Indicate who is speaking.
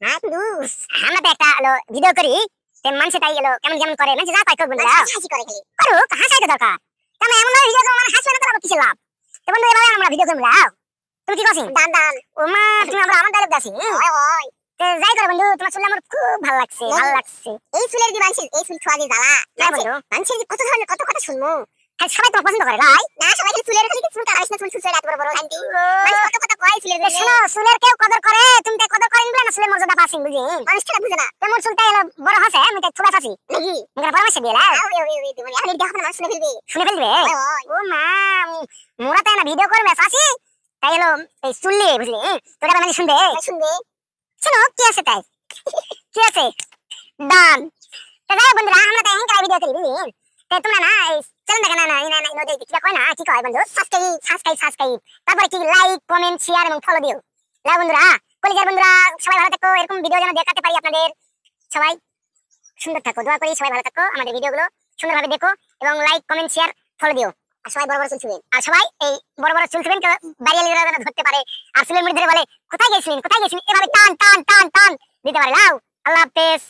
Speaker 1: হ্যাঁ বন্ধু, আমরা তো একটা হলো ভিডিও করি, তে মানুষ তাই হলো কেমন কেমন করে, মানুষ যা পাই করব বন্ধুরা, হাসি করে খালি করুক, হাসাই তো দরকার। তাহলে এমন ভাবে ভিডিও করব মানে হাসি না করব কিসের লাভ? তো বন্ধু এভাবে আমরা ভিডিও করব লাও। তুমি কি করছিস? দান দান ও মা, তুমি আমরা আমার ডায়লগ দাসি। ওই ওই তে যাই করে বন্ধু, তোমার চুল আমার খুব ভালো লাগছে, ভালো লাগছে। এই চুলের কি মানছিস? এই চুল ছোয়া দিয়ে জ্বালা না বন্ধু, মানছিস কত ধরনের কত কথা শুনমু। হ্যাঁ সবাই তো পছন্দ করে ভাই। না সবাই খালি চুলের খালি চুল কাটাইছ না, চুল চুল এত বড় বড় আন্টি মানে কত কথা কয় চুলের জন্য। শোনো, চুলের কেউ কদর করে, তুমি তো কদর করেন বলে না, চুলের মর্যাদা পাচ্ছেন বুঝি। মানুষটা বুঝে না তোমার চুলটা এলো বড় হচ্ছে, আমি তো ছোট আছি নাকি মুখের পরামর্শ দিয়ে লাও। ওই ওই ওই তুমি এখন দেখো না, মানুষ শুনে ফেলবে, শুনে ফেলবে। ও মা, মোরা তাই না ভিডিও করবে চাচি, তাই হলো এই চুললি বুঝলি, তোরা মানে শুনবে শুনবে। শোনো কি আছে তাই, কি আছে দান। তো যাই বন্ধুরা, আমরা তাই হ্যাঁ ভিডিও করি বুঝলি। তো তোমরা না এই চ্যানেল দেখা না না না নদী কি কয় না, কি কয় বন্ধু, সাবস্ক্রাইব সাবস্ক্রাইব সাবস্ক্রাইব, তারপরে কি লাইক কমেন্ট শেয়ার এবং ফলো দিও। লাও বন্ধুরা, কলিজার বন্ধুরা, সবাই ভালো থাকো, এরকম ভিডিও যেন দেখাতে পারি আপনাদের। সবাই সুন্দর থাকো, দোয়া করি সবাই ভালো থাকো, আমাদের ভিডিওগুলো সুন্দরভাবে দেখো এবং লাইক কমেন্ট শেয়ার ফলো দিও। আর সবাই বড় বড় চুল ছিলেন, আর সবাই এই বড় বড় চুল ছিলেন, বাড়িয়ালিরা যেন ধরতে পারে আর চুলের মধ্যে ধরে বলে কোথায় গেছিলেন কোথায় গেছিলেন, এভাবে টান টান টান টান দিতে পারে। লাও, আল্লাহ হাফেজ।